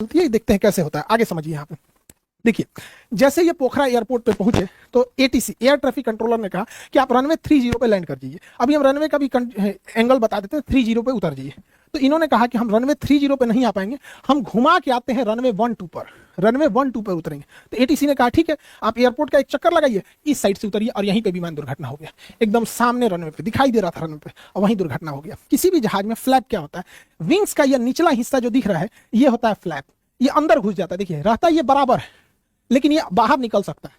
होती है, देखते हैं कैसे होता है, आगे समझिए। यहाँ पे देखिए, जैसे ये पोखरा एयरपोर्ट पे पहुंचे तो एटीसी एयर ट्रैफिक कंट्रोलर ने कहा कि आप रनवे 30 पे लैंड कर दीजिए। अभी हम रनवे का भी एंगल बता देते हैं, 30 पे उतर जाइए। तो इन्होंने कहा कि हम रनवे 30 पे नहीं आ पाएंगे, हम घुमा के आते हैं रनवे 12 पर, रनवे 12 पे उतरेंगे। तो एटीसी ने कहा ठीक है, आप एयरपोर्ट का एक चक्कर लगाइए, इस साइड से उतरिए, और यहीं पे विमान दुर्घटना हो गया। एकदम सामने रनवे पे दिखाई दे रहा था रनवे पे, और वहीं दुर्घटना हो गया। किसी भी जहाज में फ्लैप क्या होता है, विंग्स का यह निचला हिस्सा जो दिख रहा है ये होता है फ्लैप, ये अंदर घुस जाता है। देखिए रहता है ये बराबर है, लेकिन ये बाहर निकल सकता है,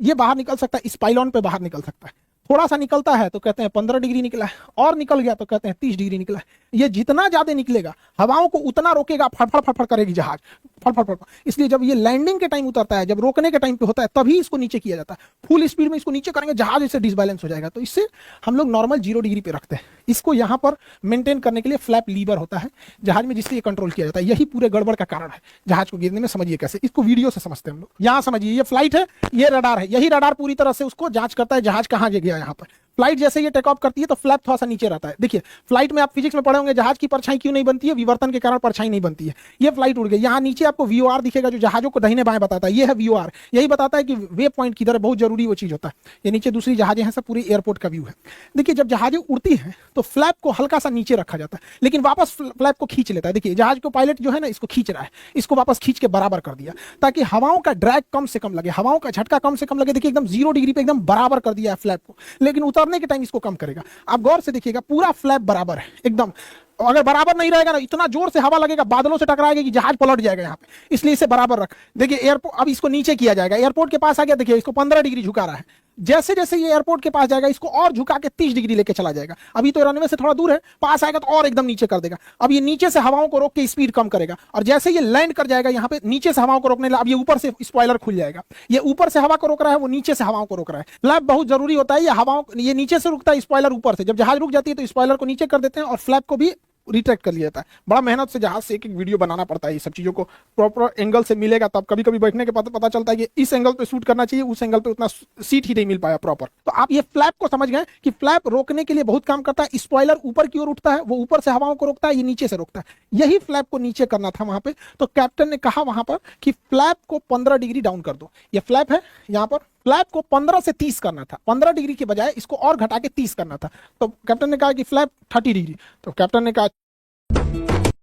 ये बाहर निकल सकता है, इस पाइलॉन पे बाहर निकल सकता है। थोड़ा सा निकलता है तो कहते हैं 15 डिग्री निकला है, और निकल गया तो कहते हैं 30 डिग्री निकला है। ये जितना ज्यादा निकलेगा हवाओं को उतना रोकेगा, फड़फड़ फड़फड़ करेगी जहाज, फड़फड़ फड़फड़। इसलिए जब ये लैंडिंग के टाइम उतरता है, जब रोकने के टाइम पे होता है, तभी इसको नीचे किया जाता है। फुल स्पीड में इसको नीचे करेंगे, जहाज इससे डिसबैलेंस हो जाएगा। तो इससे हम लोग नॉर्मल 0 डिग्री पे रखते हैं इसको। यहाँ पर मेंटेन करने के लिए फ्लैप लीवर होता है जहाज में, जिससे ये कंट्रोल किया जाता है। यही पूरे गड़बड़ का कारण है जहाज को गिरने में। समझिए कैसे, इसको वीडियो से समझते हैं हम लोग। यहाँ समझिए, ये फ्लाइट है, ये रडार है, यही रडार पूरी तरह से उसको जांच करता है जहाज कहाँ गया। यहाँ पर फ्लाइट जैसे ये टेक ऑफ करती है तो फ्लैप थोड़ा सा नीचे रहता है। देखिए फ्लाइट में आप फिजिक्स में पढ़े होंगे, जहाज की परछाई क्यों नहीं बनती है, विवर्तन के कारण परछाई नहीं बनती है। ये फ्लाइट उड़ गई, यहाँ नीचे आपको वीओआर दिखेगा जो जहाजों को दाहिने बाएं बताता है। ये है वीओआर, यही बताता है कि वे पॉइंट किधर है, बहुत जरूरी वो चीज होता है। ये नीचे दूसरी जहाजें हैं, सब पूरी एयरपोर्ट का व्यू है। देखिए जब जहाजें उड़ती हैं तो फ्लैप को हल्का सा नीचे रखा जाता है, लेकिन वापस फ्लैप को खींच लेता है। देखिए जहाज को पायलट जो है ना, इसको खींच रहा है, इसको वापस खींच के बराबर कर दिया ताकि हवाओं का ड्रैग कम से कम लगे, हवाओं का झटका कम से कम लगे। देखिए एकदम 0 डिग्री पे एकदम बराबर कर दिया है फ्लैप को, लेकिन उतरने के टाइम इसको कम करेगा। आप गौर से देखिएगा, पूरा फ्लैप बराबर है एकदम। अगर बराबर नहीं रहेगा ना, इतना जोर से हवा लगेगा, बादलों से टकराएगा कि जहाज पलट जाएगा यहाँ पे। इसलिए इसे बराबर रख। देखिए एयरपोर्ट, अब इसको नीचे किया जाएगा, एयरपोर्ट के पास आ गया। देखिए इसको 15 डिग्री झुका रहा है, जैसे जैसे ये एयरपोर्ट के पास जाएगा इसको और झुका के 30 डिग्री लेके चला जाएगा। अभी तो रनवे से थोड़ा दूर है, पास आएगा तो और एकदम नीचे कर देगा। अब ये नीचे से हवाओं को रोक के स्पीड कम करेगा, और जैसे ये लैंड कर जाएगा यहाँ पे, नीचे से हवाओं को रोकने लगा। अब ये ऊपर से स्पॉइलर खुल जाएगा, ये ऊपर से हवा को रोक रहा है, वो नीचे से हवाओं को रोक रहा है। फ्लैप बहुत जरूरी होता है, ये हवाओं, ये नीचे से रुकता है, स्पॉइलर ऊपर से। जब जहाज रुक जाती है तो स्पॉइलर को नीचे कर देते हैं और फ्लैप को भी रिट्रैक्ट कर लिया जाता है। बड़ा मेहनत से जहाज से एक एक वीडियो बनाना पड़ता है, ये सब चीजों को प्रॉपर एंगल से मिलेगा तब। कभी कभी बैठने के पता चलता है कि इस एंगल पे शूट करना चाहिए, उस एंगल पे उतना सीट ही नहीं मिल पाया प्रॉपर। तो आप ये फ्लैप को समझ गए कि फ्लैप रोकने के लिए बहुत काम करता है। स्पॉइलर ऊपर की ओर उठता है, वो ऊपर से हवाओं को रोकता है, ये नीचे से रोकता है। यही फ्लैप को नीचे करना था वहां पे। तो कैप्टन ने कहा वहां पर कि फ्लैप को 15 डिग्री डाउन कर दो। ये फ्लैप है, यहाँ पर फ्लैप को 15 से 30 करना था, 15 डिग्री के बजाय इसको और घटा के 30 करना था। तो कैप्टन ने कहा कि फ्लैप 30 डिग्री। तो कैप्टन ने कहा,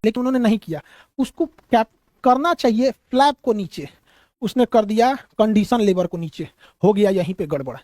लेकिन उन्होंने नहीं किया। उसको कैप करना चाहिए फ्लैप को नीचे, उसने कर दिया कंडीशन लेवर को नीचे। हो गया यहीं पे गड़बड़।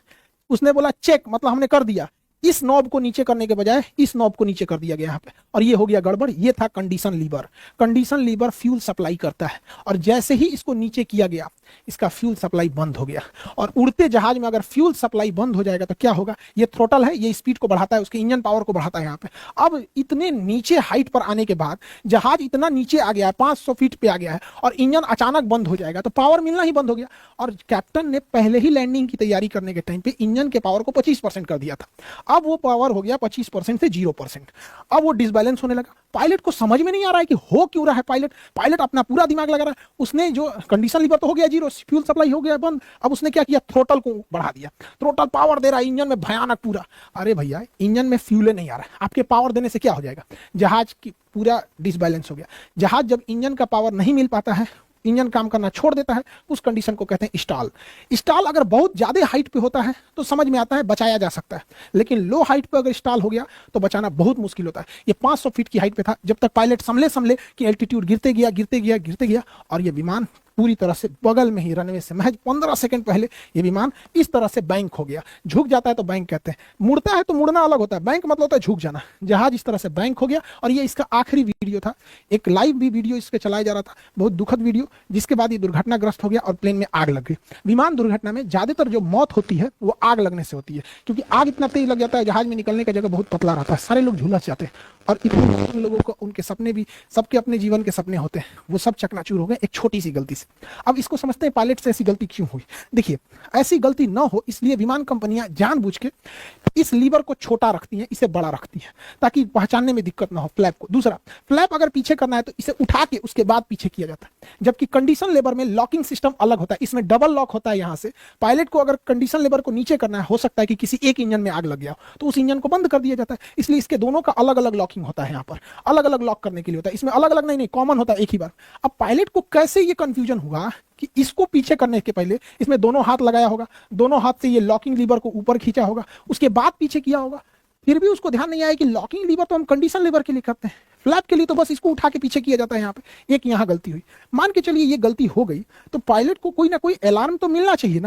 उसने बोला चेक, मतलब हमने कर दिया। इस नॉब को नीचे करने के बजाय इस नॉब को नीचे कर दिया गया यहाँ पे, और ये हो गया गड़बड़। ये था condition lever. Condition lever fuel supply करता है, और जैसे ही इसको नीचे किया गया इसका फ्यूल सप्लाई बंद हो गया। और उड़ते जहाज में अगर फ्यूल सप्लाई बंद हो जाएगा तो क्या होगा, ये थ्रोटल है, ये स्पीड को बढ़ाता है, उसके इंजन पावर को बढ़ाता है यहाँ पे। अब इतने नीचे हाइट पर आने के बाद जहाज इतना नीचे आ गया है, 500 फीट पे आ गया है, और इंजन अचानक बंद हो जाएगा तो पावर मिलना ही बंद हो गया। और कैप्टन ने पहले ही लैंडिंग की तैयारी करने के टाइम पे इंजन के पावर को 25% कर दिया था। अब वो पावर हो गया 25% से 0%। अब वो डिसबैलेंस होने लगा। पायलट को समझ में नहीं आ रहा है कि हो क्यों रहा है। पायलट अपना पूरा दिमाग लगा रहा है। उसने जो कंडीशन लीवर तो हो गया 0, फ्यूल सप्लाई हो गया बंद। अब उसने क्या किया, थ्रोटल को बढ़ा दिया। थ्रोटल पावर दे रहा है इंजन में भयानक पूरा। अरे भैया इंजन में फ्यूल नहीं आ रहा है, आपके पावर देने से क्या हो जाएगा, जहाज की पूरा डिसबैलेंस हो गया। जहाज जब इंजन का पावर नहीं मिल पाता है, इंजन काम करना छोड़ देता है, उस कंडीशन को कहते हैं स्टॉल। स्टॉल अगर बहुत ज्यादा हाइट पे होता है तो समझ में आता है, बचाया जा सकता है। लेकिन लो हाइट पे अगर स्टॉल हो गया तो बचाना बहुत मुश्किल होता है। ये 500 फीट की हाइट पे था जब तक पायलट संभले कि एल्टीट्यूड गिरते गया और ये विमान पूरी तरह से बगल में ही रनवे से महज 15 सेकंड पहले ये विमान इस तरह से बैंक हो गया। झुक जाता है तो बैंक कहते हैं, मुड़ता है तो मुड़ना अलग होता है, बैंक मतलब होता है झुक जाना। जहाज इस तरह से बैंक हो गया, और ये इसका आखिरी वीडियो था। एक लाइव भी वीडियो इसके चलाया जा रहा था, बहुत दुखद वीडियो, जिसके बाद ये दुर्घटनाग्रस्त हो गया और प्लेन में आग लग गई। विमान दुर्घटना में ज्यादातर जो मौत होती है वो आग लगने से होती है, क्योंकि आग इतना तेज लग जाता है, जहाज में निकलने का जगह बहुत पतला रहता है, सारे लोग झुलस जाते हैं, और इतने लोगों को उनके सपने भी, सबके अपने जीवन के सपने होते हैं, वो सब चकनाचूर हो गए एक छोटी सी गलती से। अब इसको समझते हैं पायलट से ऐसी गलती क्यों हुई। देखिए ऐसी गलती ना हो इसलिए विमान कंपनियां जानबूझ के इस लीवर को छोटा रखती हैं, इसे बड़ा रखती हैं, ताकि पहचानने में दिक्कत ना हो फ्लैप को। दूसरा, फ्लैप अगर पीछे करना है तो इसे उठा के उसके बाद पीछे किया जाता है। जबकि कंडीशन लेबर में लॉकिंग सिस्टम अलग होता है, इसमें डबल लॉक होता है। यहां से पायलट को अगर कंडीशन लेबर को नीचे करना है, हो सकता है कि किसी एक इंजन में आग लग गया तो उस इंजन को बंद कर दिया जाता है, इसलिए इसके दोनों का अलग अलग लॉकिंग होता है। यहाँ पर अलग अलग लॉक करने के लिए होता है, इसमें अलग अलग नहीं, कॉमन होता है एक ही बार। अब पायलट को कैसे ये कंफ्यूजन हुआ कि इसको पीछे करने के पहले इसमें दोनों हाथ लगाया होगा, दोनों हाथ से ये लॉकिंग लीवर को ऊपर खींचा होगा, उसके बाद पीछे किया होगा, फिर भी उसको ध्यान नहीं आया कि लॉकिंग लीवर तो हम कंडीशन लीवर के लिए करते हैं, फ्लैप के लिए तो बस इसको उठा के पीछे किया जाता है। यहाँ पे एक यहाँ गलती हुई, मान के चलिए ये गलती हो गई, तो पायलट को कोई ना कोई अलार्म तो मिलना चाहिए ना।